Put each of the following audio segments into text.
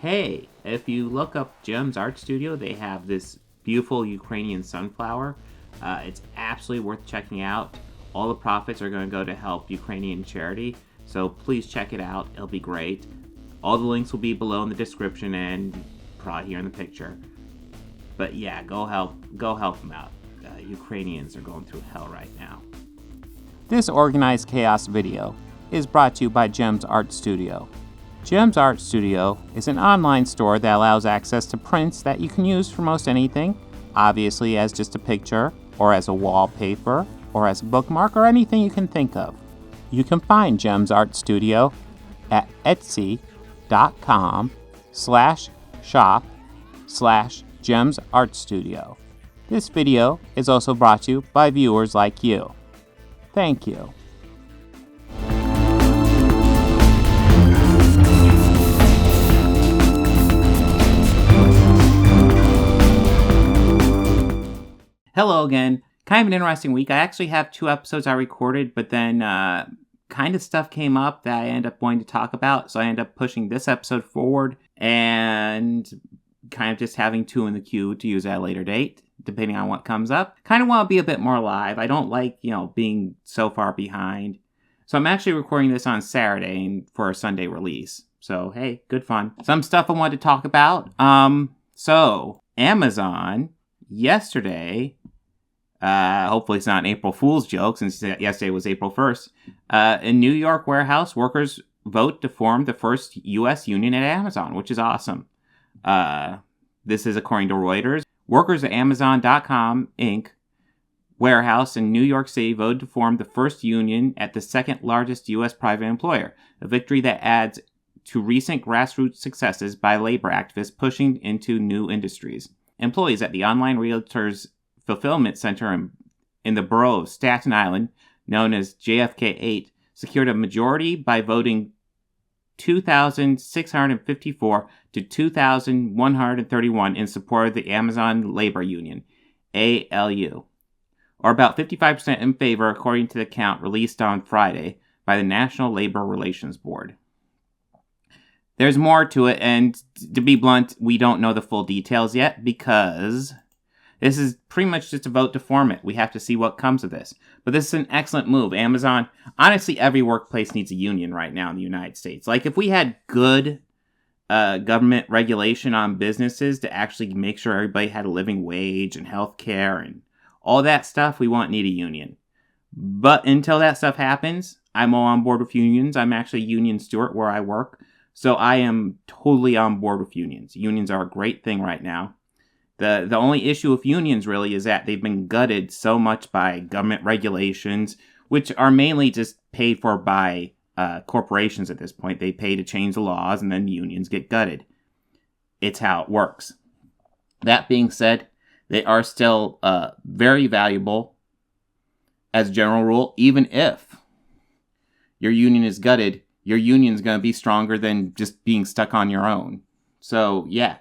Hey, if you look up Jem's Art Studio, they have this beautiful Ukrainian sunflower. It's absolutely worth checking out. All the profits are going to go to help Ukrainian charity, so please check it out. It'll be great. All the links will be below in the description and probably here in the picture. But yeah, go help them out. Ukrainians are going through hell right now. This Organized Chaos video is brought to you by Jem's Art Studio. Jem's Art Studio is an online store that allows access to prints that you can use for most anything, obviously as just a picture, or as a wallpaper, or as a bookmark, or anything you can think of. You can find Jem's Art Studio at etsy.com/shop/Jem's Art Studio. This video is also brought to you by viewers like you. Thank you. Hello again. Kind of an interesting week. I actually have 2 episodes I recorded, but then kind of stuff came up that I ended up wanting to talk about, so I ended up pushing this episode forward and kind of just having 2 in the queue to use at a later date, depending on what comes up. Kind of want to be a bit more live. I don't like, being so far behind. So I'm actually recording this on Saturday for a Sunday release. So, hey, good fun. Some stuff I wanted to talk about. So Amazon yesterday, hopefully it's not an April Fool's joke since yesterday was April 1st, in New York warehouse, workers vote to form the first U.S. union at Amazon, which is awesome. This is according to Reuters. Workers at Amazon.com, Inc. warehouse in New York City voted to form the first union at the second largest U.S. private employer, a victory that adds to recent grassroots successes by labor activists pushing into new industries. Employees at the online realtors fulfillment center in the borough of Staten Island, known as JFK 8, secured a majority by voting 2,654 to 2,131 in support of the Amazon Labor Union, ALU, or about 55% in favor according to the count released on Friday by the National Labor Relations Board. There's more to it, and to be blunt, we don't know the full details yet because this is pretty much just a vote to form it. We have to see what comes of this. But this is an excellent move. Amazon, honestly, every workplace needs a union right now in the United States. Like, if we had good government regulation on businesses to actually make sure everybody had a living wage and health care and all that stuff, we won't need a union. But until that stuff happens, I'm all on board with unions. I'm actually a union steward where I work. So I am totally on board with unions. Unions are a great thing right now. The only issue with unions really is that they've been gutted so much by government regulations, which are mainly just paid for by corporations at this point. They pay to change the laws and then unions get gutted. It's how it works. That being said, they are still very valuable as a general rule. Even if your union is gutted, your union's going to be stronger than just being stuck on your own. So, yeah.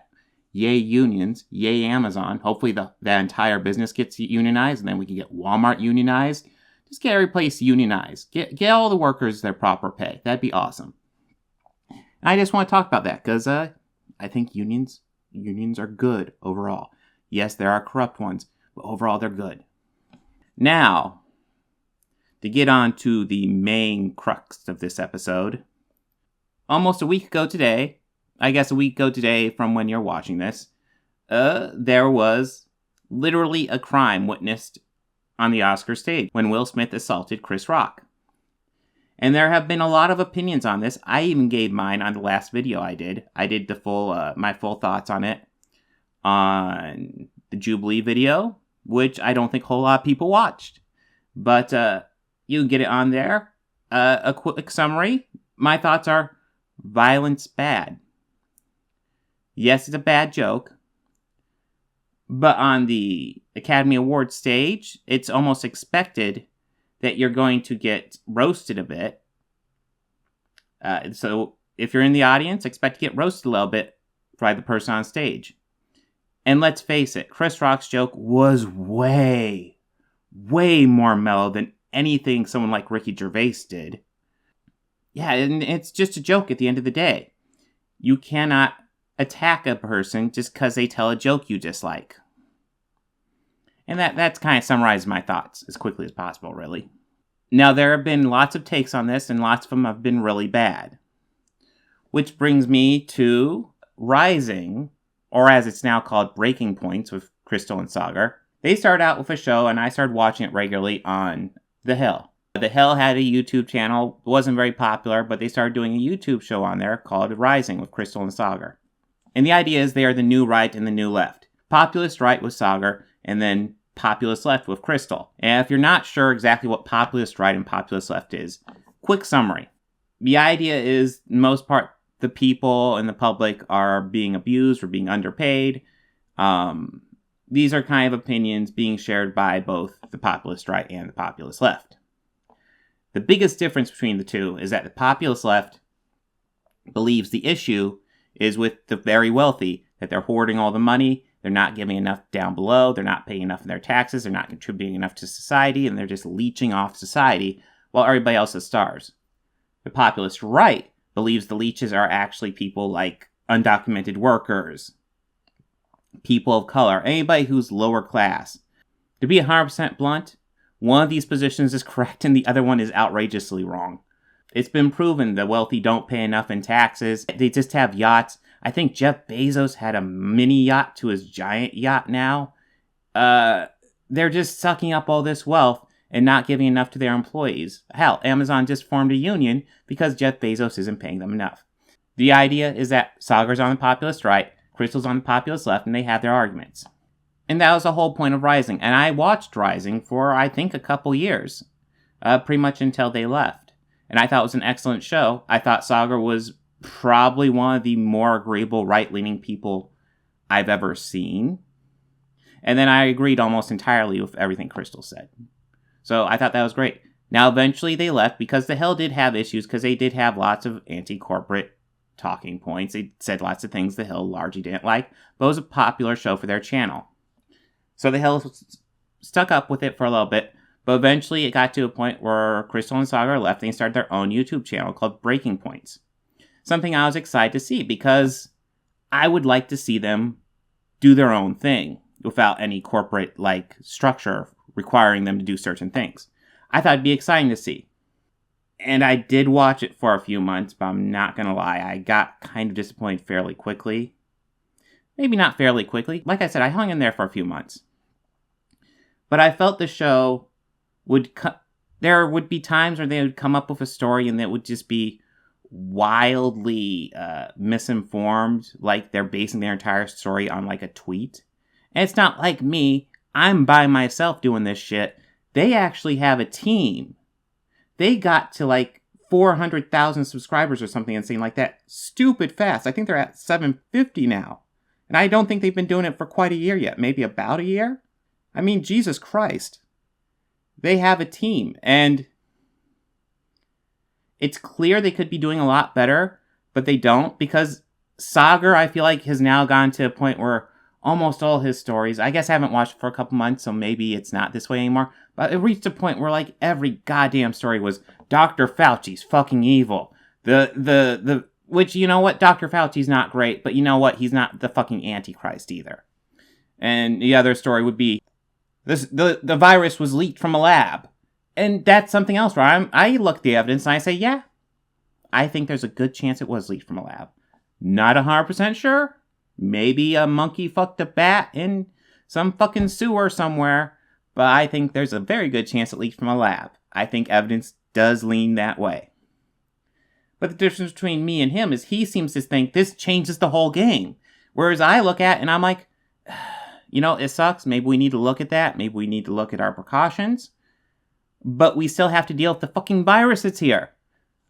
Yay unions, yay Amazon. Hopefully the entire business gets unionized, and then we can get Walmart unionized. Just get every place unionized. Get all the workers their proper pay. That'd be awesome. And I just want to talk about that because I think unions are good overall. Yes, there are corrupt ones, but overall they're good. Now, to get on to the main crux of this episode, almost a week ago today, I guess a week ago today from when you're watching this, there was literally a crime witnessed on the Oscar stage when Will Smith assaulted Chris Rock. And there have been a lot of opinions on this. I even gave mine on the last video I did. I did my full thoughts on it on the Jubilee video, which I don't think a whole lot of people watched. But you can get it on there. A quick summary. My thoughts are violence bad. Yes, it's a bad joke, but on the Academy Awards stage, it's almost expected that you're going to get roasted a bit. So if you're in the audience, expect to get roasted a little bit by the person on stage. And let's face it, Chris Rock's joke was way more mellow than anything someone like Ricky Gervais did. Yeah, and it's just a joke at the end of the day. You cannot attack a person just because they tell a joke you dislike. And that's kind of summarizes my thoughts as quickly as possible, really. Now, there have been lots of takes on this, and lots of them have been really bad. Which brings me to Rising, or as it's now called, Breaking Points with Krystal and Sagar. They started out with a show, and I started watching it regularly on The Hill. The Hill had a YouTube channel. It wasn't very popular, but they started doing a YouTube show on there called Rising with Krystal and Sagar. And the idea is they are the new right and the new left. Populist right with Sagar, and then populist left with Krystal. And if you're not sure exactly what populist right and populist left is, quick summary. The idea is, in most part, the people and the public are being abused or being underpaid. These are kind of opinions being shared by both the populist right and the populist left. The biggest difference between the two is that the populist left believes the issue is with the very wealthy, that they're hoarding all the money, they're not giving enough down below, they're not paying enough in their taxes, they're not contributing enough to society, and they're just leeching off society while everybody else is stars. The populist right believes the leeches are actually people like undocumented workers, people of color, anybody who's lower class. To be 100% blunt, one of these positions is correct and the other one is outrageously wrong. It's been proven the wealthy don't pay enough in taxes. They just have yachts. I think Jeff Bezos had a mini yacht to his giant yacht now. They're just sucking up all this wealth and not giving enough to their employees. Hell, Amazon just formed a union because Jeff Bezos isn't paying them enough. The idea is that Sagar's on the populist right, Krystal's on the populist left, and they have their arguments. And that was the whole point of Rising. And I watched Rising for, I think, a couple years. Pretty much until they left. And I thought it was an excellent show. I thought Sagar was probably one of the more agreeable right-leaning people I've ever seen. And then I agreed almost entirely with everything Krystal said. So I thought that was great. Now, eventually they left because The Hill did have issues, because they did have lots of anti-corporate talking points. They said lots of things The Hill largely didn't like, but it was a popular show for their channel. So The Hill stuck up with it for a little bit, but eventually it got to a point where Krystal and Sagar left and they started their own YouTube channel called Breaking Points. Something I was excited to see, because I would like to see them do their own thing without any corporate structure requiring them to do certain things. I thought it'd be exciting to see. And I did watch it for a few months, but I'm not going to lie, I got kind of disappointed fairly quickly. Maybe not fairly quickly. Like I said, I hung in there for a few months. But I felt the show there would be times where they would come up with a story and it would just be wildly misinformed, like they're basing their entire story on a tweet. And it's not like me. I'm by myself doing this shit. They actually have a team. They got to 400,000 subscribers or something insane like that. Stupid fast. I think they're at 750 now. And I don't think they've been doing it for quite a year yet. Maybe about a year? I mean, Jesus Christ. They have a team. And it's clear they could be doing a lot better, but they don't, because Sagar, I feel like, has now gone to a point where almost all his stories, I guess I haven't watched it for a couple months, so maybe it's not this way anymore, but it reached a point where every goddamn story was Dr. Fauci's fucking evil. Which, you know what, Dr. Fauci's not great, but you know what, he's not the fucking Antichrist either. And the other story would be, the virus was leaked from a lab. And that's something else where I look at the evidence and I say, yeah, I think there's a good chance it was leaked from a lab. Not 100% sure. Maybe a monkey fucked a bat in some fucking sewer somewhere. But I think there's a very good chance it leaked from a lab. I think evidence does lean that way. But the difference between me and him is he seems to think this changes the whole game. Whereas I look at it and I'm like, it sucks. Maybe we need to look at that. Maybe we need to look at our precautions. But we still have to deal with the fucking virus that's here.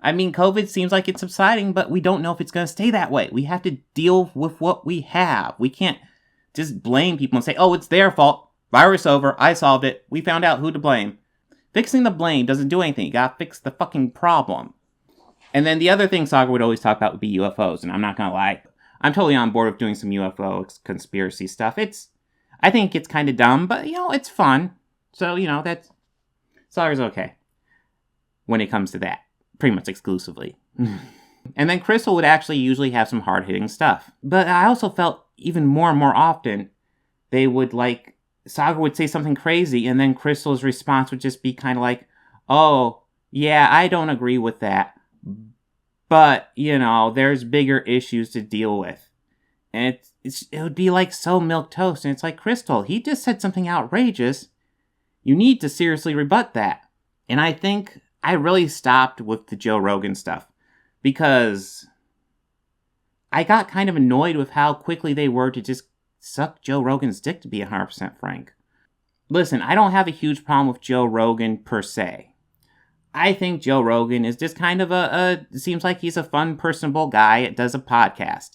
I mean, COVID seems like it's subsiding, but we don't know if it's going to stay that way. We have to deal with what we have. We can't just blame people and say, oh, it's their fault. Virus over. I solved it. We found out who to blame. Fixing the blame doesn't do anything. You gotta fix the fucking problem. And then the other thing Sagar would always talk about would be UFOs. And I'm not gonna lie, I'm totally on board with doing some UFO conspiracy stuff. I think it's kind of dumb, but, it's fun. So, that's... Sagar's okay when it comes to that. Pretty much exclusively. And then Krystal would actually usually have some hard-hitting stuff. But I also felt even more and more often, they would Saga would say something crazy, and then Krystal's response would just be kind of like, oh, yeah, I don't agree with that. But, there's bigger issues to deal with. And it would be so milquetoast. And it's like, Krystal, he just said something outrageous. You need to seriously rebut that. And I think I really stopped with the Joe Rogan stuff. Because I got kind of annoyed with how quickly they were to just suck Joe Rogan's dick, to be 100% frank. Listen, I don't have a huge problem with Joe Rogan per se. I think Joe Rogan is just kind of seems like he's a fun, personable guy that does a podcast.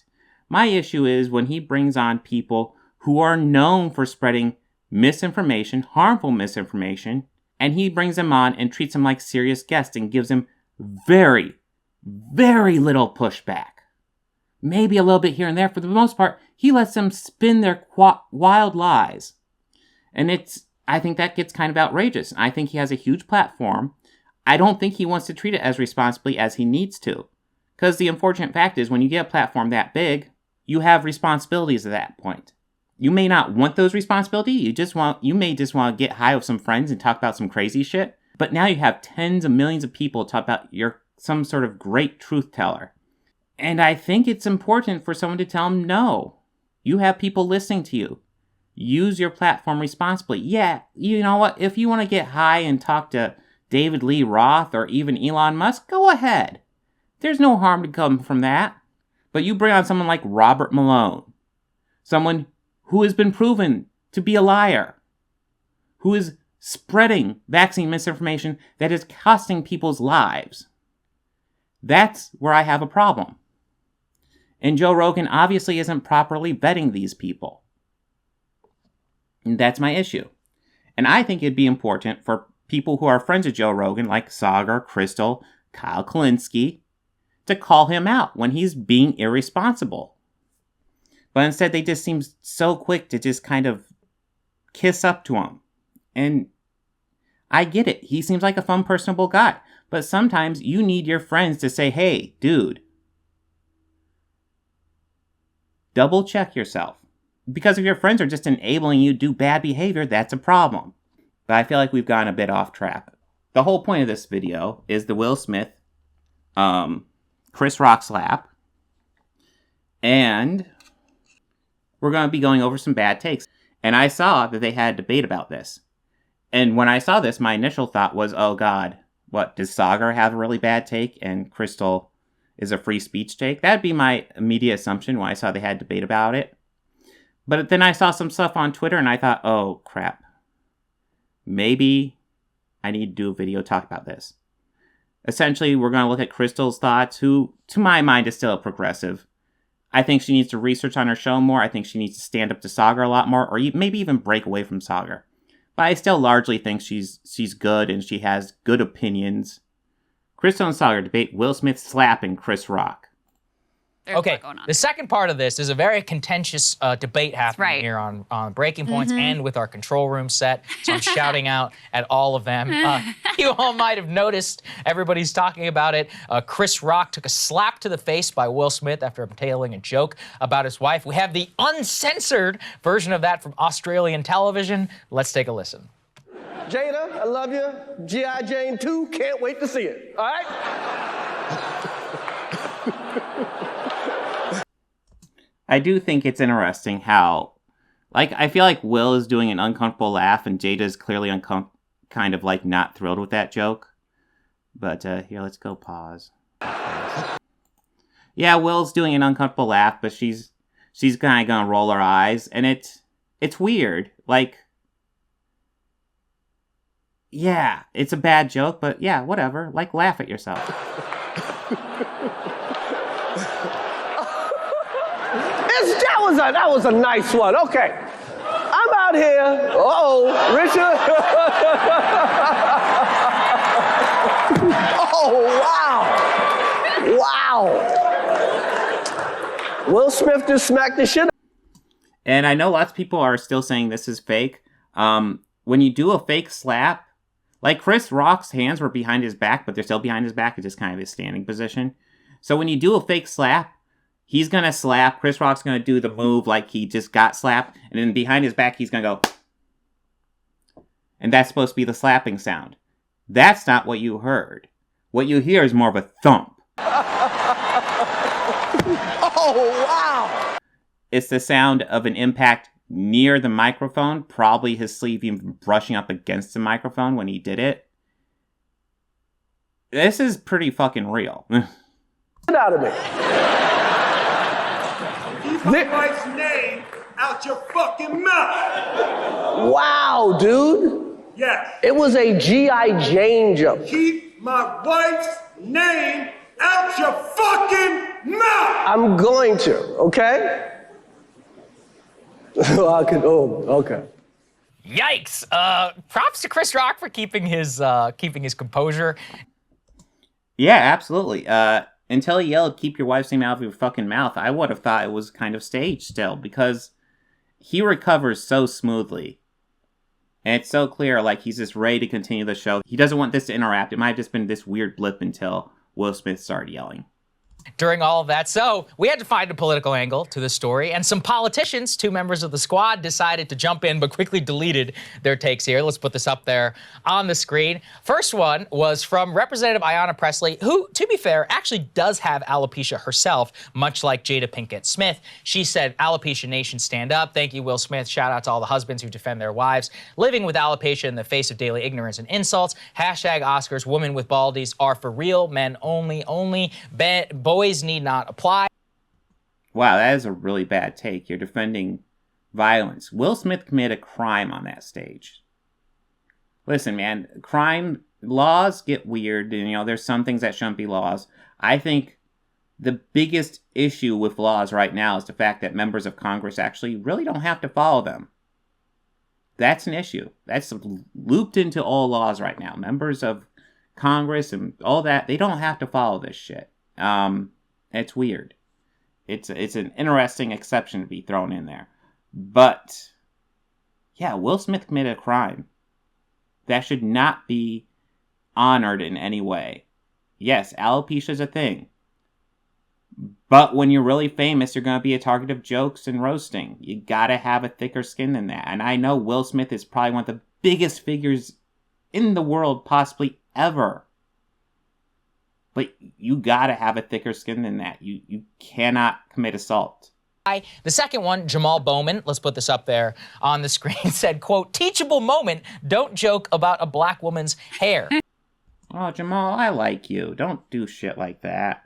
My issue is when he brings on people who are known for spreading misinformation, harmful misinformation, and he brings them on and treats them like serious guests and gives them very, very little pushback. Maybe a little bit here and there. For the most part, he lets them spin their wild lies. And I think that gets kind of outrageous. I think he has a huge platform. I don't think he wants to treat it as responsibly as he needs to. Because the unfortunate fact is, when you get a platform that big, you have responsibilities at that point. You may not want those responsibilities. You may just want to get high with some friends and talk about some crazy shit. But now you have tens of millions of people talk about you're some sort of great truth teller. And I think it's important for someone to tell them, no, you have people listening to you. Use your platform responsibly. Yeah, you know what? If you want to get high and talk to David Lee Roth or even Elon Musk, go ahead. There's no harm to come from that. But you bring on someone like Robert Malone, someone who has been proven to be a liar, who is spreading vaccine misinformation that is costing people's lives. That's where I have a problem. And Joe Rogan obviously isn't properly vetting these people. And that's my issue. And I think it'd be important for people who are friends of Joe Rogan, like Saga, Krystal, Kyle Kalinske, to call him out when he's being irresponsible. But instead, they just seem so quick to just kind of kiss up to him. And I get it. He seems like a fun, personable guy. But sometimes you need your friends to say, hey, dude, double check yourself. Because if your friends are just enabling you to do bad behavior, that's a problem. But I feel like we've gone a bit off track. The whole point of this video is the Will Smith, Chris Rock slap. And we're going to be going over some bad takes. And I saw that they had a debate about this. And when I saw this, my initial thought was, oh God, what, does Sagar have a really bad take and Krystal is a free speech take? That'd be my immediate assumption when I saw they had a debate about it. But then I saw some stuff on Twitter and I thought, oh crap. Maybe I need to do a video talk about this. Essentially, we're going to look at Krystal's thoughts, who, to my mind, is still a progressive. I think she needs to research on her show more. I think she needs to stand up to Sagar a lot more, or maybe even break away from Sagar. But I still largely think she's good and she has good opinions. Krystal and Sagar debate Will Smith slapping Chris Rock. There's okay, the second part of this is a very contentious debate happening here on Breaking Points and with our control room set. So I'm shouting out at all of them. You all might have noticed, everybody's talking about it. Chris Rock took a slap to the face by Will Smith after entailing a joke about his wife. We have the uncensored version of that from Australian television. Let's take a listen. Jada, I love you. G.I. Jane 2, can't wait to see it. All right? I do think it's interesting how, I feel like Will is doing an uncomfortable laugh and Jada is clearly kind of not thrilled with that joke. But here, let's go pause. Yeah, Will's doing an uncomfortable laugh, but she's kind of gonna roll her eyes, and it's weird. Yeah, it's a bad joke, but yeah, whatever. Laugh at yourself. That was a nice one. Okay. I'm out here. Uh-oh, Richard. Oh, wow. Wow. Will Smith just smacked the shit. And I know lots of people are still saying this is fake. When you do a fake slap, Chris Rock's hands were behind his back, but they're still behind his back. It's just kind of his standing position. So when you do a fake slap, he's going to slap. Chris Rock's going to do the move like he just got slapped. And then behind his back, he's going to go. And that's supposed to be the slapping sound. That's not what you heard. What you hear is more of a thump. Oh, wow. It's the sound of an impact near the microphone. Probably his sleeve even brushing up against the microphone when he did it. This is pretty fucking real. Get out of me. Keep my wife's name out your fucking mouth. Wow, dude. Yes. It was a G.I. Jane joke. Keep my wife's name out your fucking mouth. I'm going to, okay? Okay. Yikes! Props to Chris Rock for keeping his composure. Yeah, absolutely. Until he yelled, "Keep your wife's name out of your fucking mouth," I would have thought it was kind of staged still, because he recovers so smoothly. And it's so clear, like, he's just ready to continue the show. He doesn't want this to interrupt. It might have just been this weird blip until Will Smith started yelling. During all of that. So we had to find a political angle to the story, and some politicians, 2 members of the squad, decided to jump in but quickly deleted their takes here. Let's put this up there on the screen. First one was from Representative Ayanna Pressley, who, to be fair, actually does have alopecia herself, much like Jada Pinkett Smith. She said, "Alopecia Nation, stand up. Thank you, Will Smith. Shout out to all the husbands who defend their wives living with alopecia in the face of daily ignorance and insults. Hashtag Oscars, women with baldies are for real, men only. Boys need not apply." Wow, that is a really bad take. You're defending violence. Will Smith committed a crime on that stage. Listen, man, crime laws get weird, and there's some things that shouldn't be laws. I think the biggest issue with laws right now is the fact that members of Congress actually really don't have to follow them. That's an issue. That's looped into all laws right now. Members of Congress and all that, they don't have to follow this shit. It's weird. It's an interesting exception to be thrown in there. But, yeah, Will Smith committed a crime. That should not be honored in any way. Yes, alopecia is a thing. But when you're really famous, you're going to be a target of jokes and roasting. You gotta have a thicker skin than that. And I know Will Smith is probably one of the biggest figures in the world, possibly ever. But you gotta have a thicker skin than that. You cannot commit assault. The second one, Jamal Bowman, let's put this up there on the screen, said, quote, "Teachable moment, don't joke about a black woman's hair." Oh, Jamal, I like you. Don't do shit like that.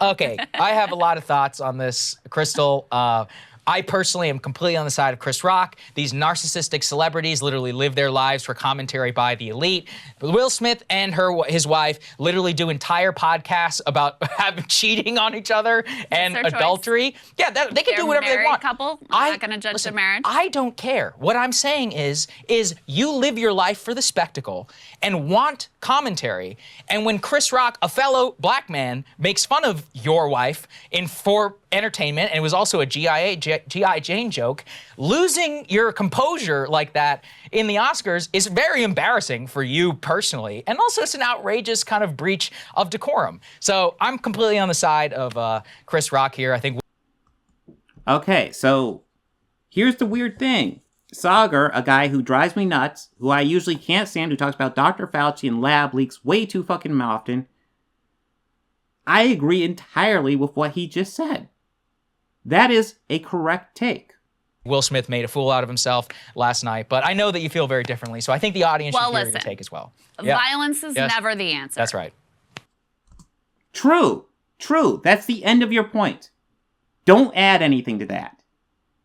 Okay, I have a lot of thoughts on this, Krystal. I personally am completely on the side of Chris Rock. These narcissistic celebrities literally live their lives for commentary by the elite. Will Smith and his wife literally do entire podcasts about cheating on each other and adultery. Choice. Yeah, they can do whatever they want. Couple. I'm not going to judge their marriage. I don't care. What I'm saying is you live your life for the spectacle and want commentary. And when Chris Rock, a fellow black man, makes fun of your wife for entertainment, and it was also a G.I. Jane joke, losing your composure like that in the Oscars is very embarrassing for you personally, and also it's an outrageous kind of breach of decorum. So I'm completely on the side of Chris Rock here. I think. Okay, so here's the weird thing. Sagar, a guy who drives me nuts, who I usually can't stand, who talks about Dr. Fauci and lab leaks way too fucking often, I agree entirely with what he just said. That is a correct take. Will Smith made a fool out of himself last night, but I know that you feel very differently, so I think the audience should hear your take as well. Violence is never the answer. That's right. True. That's the end of your point. Don't add anything to that.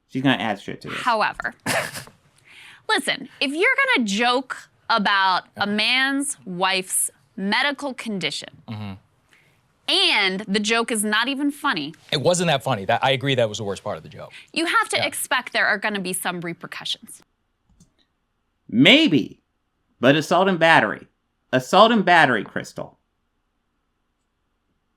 She's going to add shit to this. However, listen, if you're going to joke about a man's wife's medical condition, and the joke is not even funny. It wasn't that funny. I agree that was the worst part of the joke. You have to expect there are going to be some repercussions. Maybe, but assault and battery. Assault and battery, Krystal.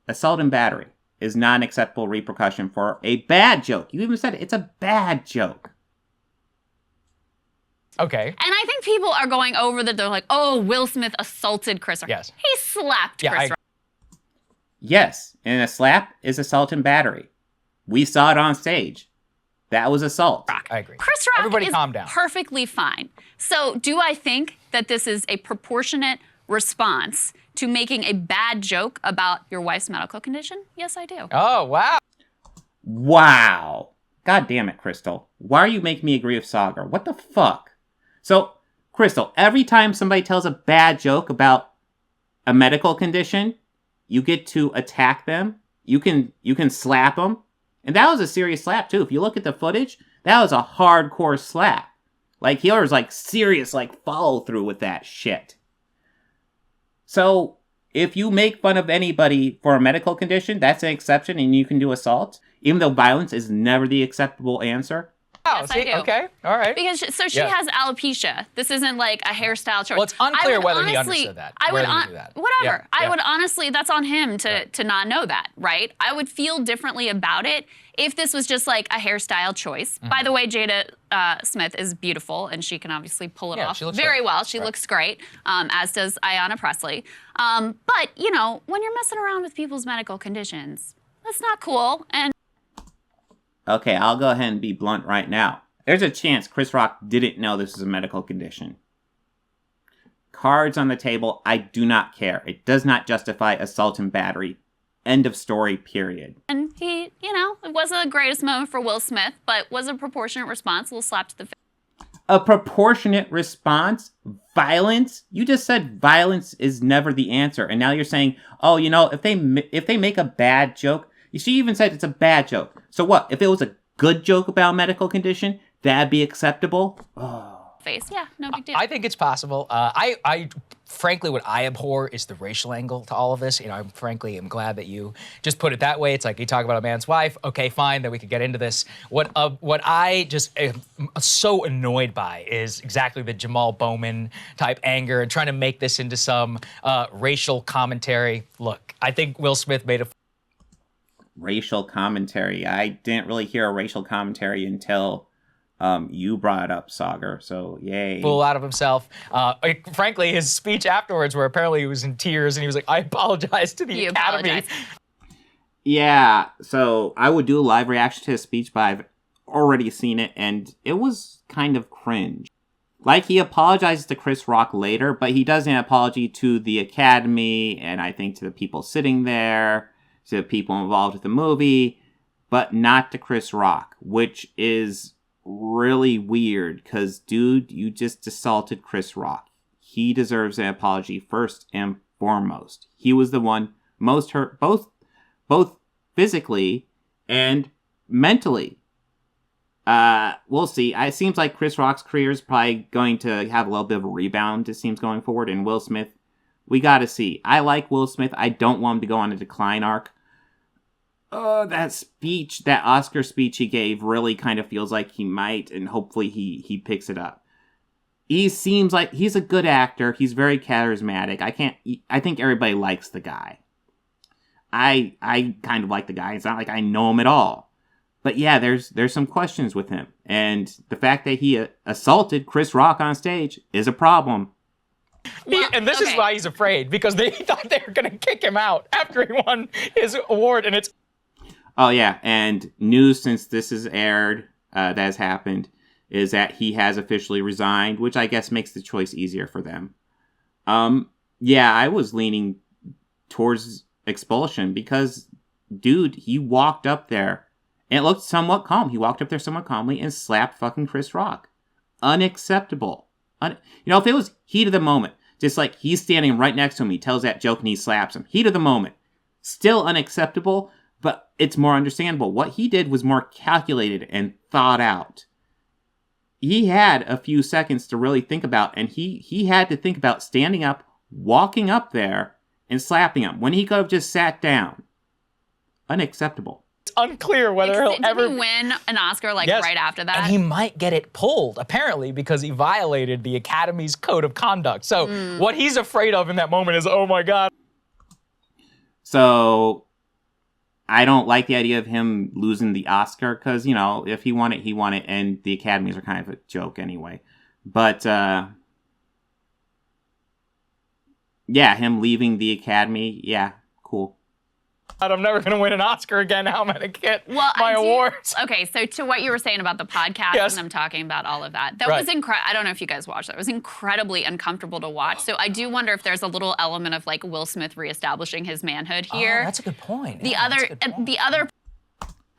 Assault and battery is not an acceptable repercussion for a bad joke. You even said it's a bad joke. Okay. And I think people are going over they're like, oh, Will Smith assaulted Chris Rock. Yes. He slapped Chris Rock. Yes, and a slap is assault and battery. We saw it on stage. That was assault. I agree. Chris Rock Everybody is calm down. perfectly fine. So do I think that this is a proportionate response to making a bad joke about your wife's medical condition? Yes, I do. Oh, wow. Wow. God damn it, Krystal. Why are you making me agree with Sagar? What the fuck? So, Krystal, every time somebody tells a bad joke about a medical condition, you get to attack them. You can slap them. And that was a serious slap, too. If you look at the footage, that was a hardcore slap. Like, there was, like, serious, like, follow-through with that shit. So, if you make fun of anybody for a medical condition, that's an exception, and you can do assault. Even though violence is never the acceptable answer. Oh, Yes, see? I do. Okay, all right. Because she has alopecia. This isn't like a hairstyle choice. Well, it's unclear whether he honestly, understood that. I would whether he knew that. whatever. Yeah, I would honestly, that's on him to not know that, right? I would feel differently about it if this was just like a hairstyle choice. Mm-hmm. By the way, Jada Smith is beautiful, and she can obviously pull it off she looks very great. well. She looks great, as does Ayanna Presley. But you know, when you're messing around with people's medical conditions, that's not cool. And Okay, I'll go ahead and be blunt right now. There's a chance Chris Rock didn't know this was a medical condition. Cards on the table, I do not care. It does not justify assault and battery. End of story, period. And he, you know, it wasn't the greatest moment for Will Smith, but was a proportionate response, a little slap to the face. A proportionate response? Violence? You just said violence is never the answer. And now you're saying, oh, you know, if they make a bad joke, she even said it's a bad joke. So what? If it was a good joke about a medical condition, that'd be acceptable? Oh. Face. Yeah, no big deal. I think it's possible. I frankly, what I abhor is the racial angle to all of this. You know, I'm frankly am glad that you just put it that way. It's like you talk about a man's wife. Okay, fine, then we could get into this. What I just am so annoyed by is exactly the Jamal Bowman type anger and trying to make this into some racial commentary. Look, I think Will Smith made a racial commentary. I didn't really hear a racial commentary until you brought it up, Sagar, so yay. Fool out of himself. Frankly, his speech afterwards, where apparently he was in tears and he was like, I apologize to the Academy. Apologize. Yeah, so I would do a live reaction to his speech, but I've already seen it, and it was kind of cringe. Like, he apologizes to Chris Rock later, but he does an apology to the Academy, and I think to the people sitting there, to the people involved with the movie, but not to Chris Rock, which is really weird, because, dude, you just assaulted Chris Rock. He deserves an apology first and foremost. He was the one most hurt, both physically and mentally. We'll see. It seems like Chris Rock's career is probably going to have a little bit of a rebound, it seems, going forward, and Will Smith, we gotta see. I like Will Smith. I don't want him to go on a decline arc. That speech, that Oscar speech he gave really kind of feels like he might, and hopefully he picks it up. He seems like he's a good actor. He's very charismatic. I think everybody likes the guy. I kind of like the guy. It's not like I know him at all. But yeah, there's some questions with him. And the fact that he assaulted Chris Rock on stage is a problem. And this is why he's afraid, because they thought they were going to kick him out after he won his award, and it's... Oh, yeah, and news since this is aired, that has happened, is that he has officially resigned, which I guess makes the choice easier for them. Yeah, I was leaning towards expulsion because, dude, he walked up there, and it looked somewhat calm. He walked up there somewhat calmly and slapped fucking Chris Rock. Unacceptable. You know, if it was heat of the moment, just like he's standing right next to him, he tells that joke and he slaps him. Heat of the moment. Still unacceptable, but it's more understandable. What he did was more calculated and thought out. He had a few seconds to really think about, and he had to think about standing up, walking up there, and slapping him when he could have just sat down. Unacceptable. It's unclear whether he'll ever... Did he win an Oscar right after that? And he might get it pulled, apparently, because he violated the Academy's code of conduct. So what he's afraid of in that moment is, oh my God. So I don't like the idea of him losing the Oscar because, you know, if he won it, he won it, and the Academies are kind of a joke anyway. But, yeah, him leaving the Academy, yeah, cool. I'm never going to win an Oscar again. How am I going to get my awards? Okay, so to what you were saying about the podcast and them talking about all of that, that was incredible. I don't know if you guys watched that. It was incredibly uncomfortable to watch. So I do wonder if there's a little element of like Will Smith reestablishing his manhood here. Oh, that's a good point. The other.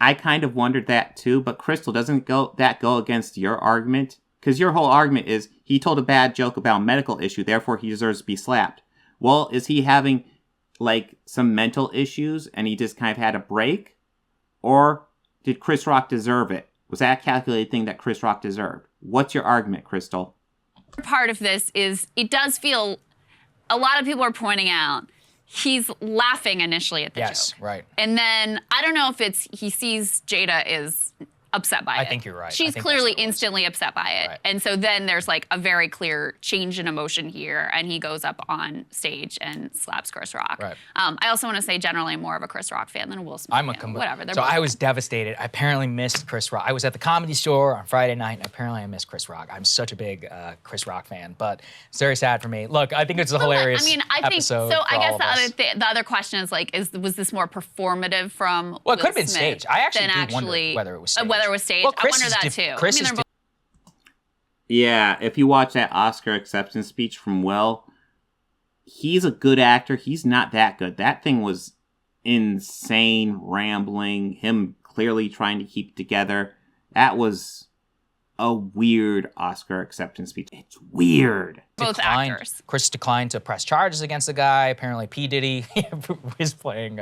I kind of wondered that too, but Krystal, doesn't go against your argument? Because your whole argument is he told a bad joke about a medical issue, therefore he deserves to be slapped. Well, is he having like some mental issues and he just kind of had a break? Or did Chris Rock deserve it? Was that a calculated thing that Chris Rock deserved? What's your argument, Krystal? Part of this is it does feel, a lot of people are pointing out, he's laughing initially at the joke. Yes, right. And then I don't know if it's he sees Jada is upset by it. I think you're right. She's clearly instantly upset by it. Right. And so then there's like a very clear change in emotion here, and he goes up on stage and slaps Chris Rock. Right. I also want to say generally I'm more of a Chris Rock fan than a Will Smith fan. Whatever. So I was devastated. I apparently missed Chris Rock. I was at the Comedy Store on Friday night, and apparently I missed Chris Rock. I'm such a big Chris Rock fan, but it's very sad for me. Look, I think it's a hilarious episode. So I guess the other question is like, was this more performative from Well, it could have been Smith staged. I actually do wonder whether it was staged. Well, I wonder that too. Yeah, if you watch that Oscar acceptance speech from Will, he's a good actor. He's not that good. That thing was insane, rambling, him clearly trying to keep it together. That was a weird Oscar acceptance speech. It's weird. Both actors. Chris declined to press charges against the guy. Apparently, P. Diddy was playing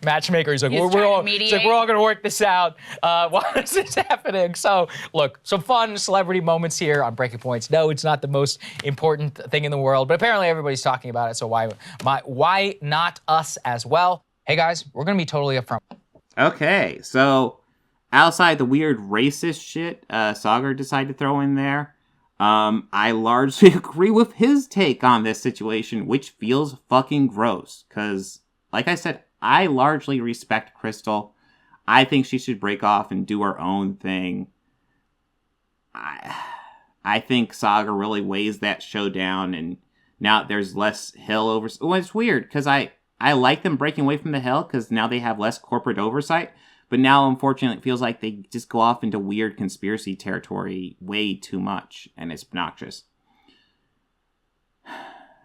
matchmaker. He's like, we're all going to work this out. Why is this happening? So, look, some fun celebrity moments here on Breaking Points. No, it's not the most important thing in the world, but apparently everybody's talking about it, so why not us as well? Hey, guys, we're going to be totally upfront. Okay, so outside the weird racist shit Sagar decided to throw in there, I largely agree with his take on this situation, which feels fucking gross. Because, like I said, I largely respect Krystal. I think she should break off and do her own thing. I think Sagar really weighs that show down, and now there's less Hill over. Well, it's weird, because I like them breaking away from the Hill, because now they have less corporate oversight. But now, unfortunately, it feels like they just go off into weird conspiracy territory way too much, and it's obnoxious.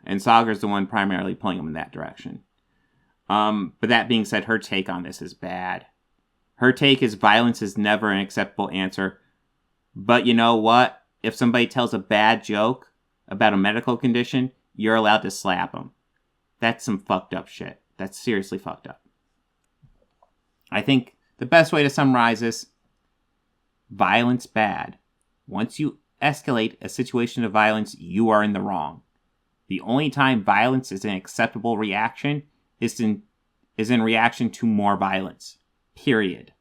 And Sagar's the one primarily pulling them in that direction. But that being said, her take on this is bad. Her take is violence is never an acceptable answer. But you know what? If somebody tells a bad joke about a medical condition, you're allowed to slap them. That's some fucked up shit. That's seriously fucked up. I think the best way to summarize this, violence bad. Once you escalate a situation of violence, you are in the wrong. The only time violence is an acceptable reaction is in reaction to more violence. Period.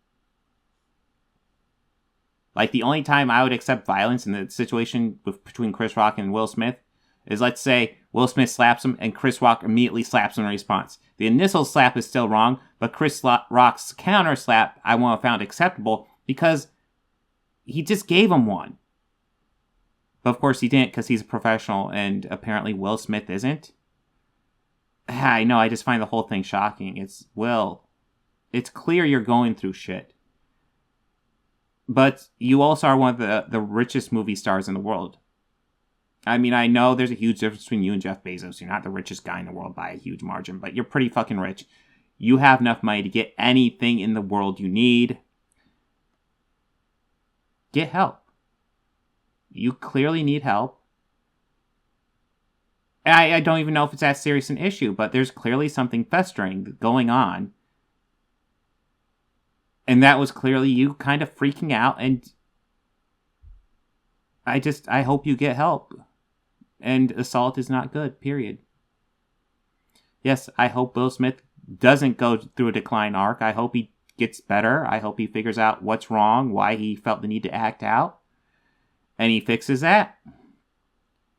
Like, the only time I would accept violence in the situation between Chris Rock and Will Smith is, let's say, Will Smith slaps him and Chris Rock immediately slaps him in response. The initial slap is still wrong, but Chris Rock's counter slap I won't have found acceptable because he just gave him one. But of course he didn't, because he's a professional and apparently Will Smith isn't. I know, I just find the whole thing shocking. It's clear you're going through shit. But you also are one of the richest movie stars in the world. I mean, I know there's a huge difference between you and Jeff Bezos. You're not the richest guy in the world by a huge margin, but you're pretty fucking rich. You have enough money to get anything in the world you need. Get help. You clearly need help. I don't even know if it's that serious an issue, but there's clearly something festering going on. And that was clearly you kind of freaking out, and I hope you get help. And assault is not good, period. Yes, I hope Will Smith doesn't go through a decline arc. I hope he gets better. I hope he figures out what's wrong, why he felt the need to act out, and he fixes that.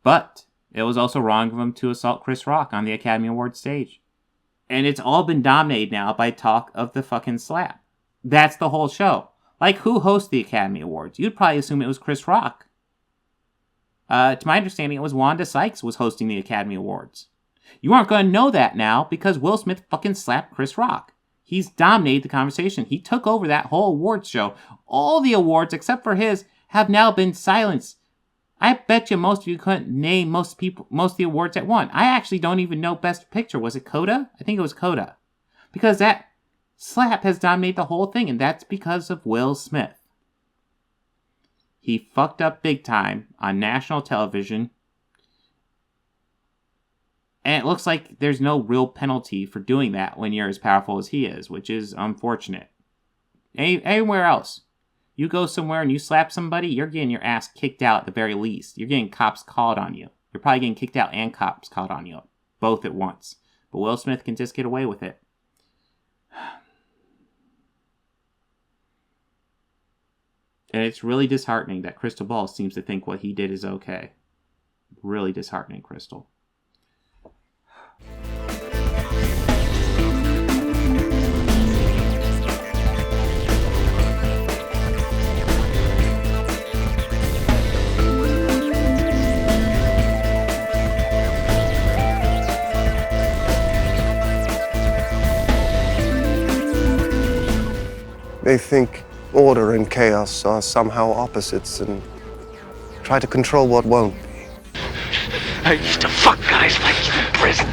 But it was also wrong of him to assault Chris Rock on the Academy Awards stage. And it's all been dominated now by talk of the fucking slap. That's the whole show. Like, who hosts the Academy Awards? You'd probably assume it was Chris Rock. To my understanding, it was Wanda Sykes was hosting the Academy Awards. You aren't going to know that now because Will Smith fucking slapped Chris Rock. He's dominated the conversation. He took over that whole awards show. All the awards, except for his, have now been silenced. I bet you most of you couldn't name most of the awards that won. I actually don't even know Best Picture. Was it Coda? I think it was Coda. Because that slap has dominated the whole thing, and that's because of Will Smith. He fucked up big time on national television. And it looks like there's no real penalty for doing that when you're as powerful as he is, which is unfortunate. Anywhere else, you go somewhere and you slap somebody, you're getting your ass kicked out at the very least. You're getting cops called on you. You're probably getting kicked out and cops called on you, both at once. But Will Smith can just get away with it. And it's really disheartening that Krystal Ball seems to think what he did is okay. Really disheartening, Krystal. They think order and chaos are somehow opposites and try to control what won't be. I used to fuck guys like you in prison.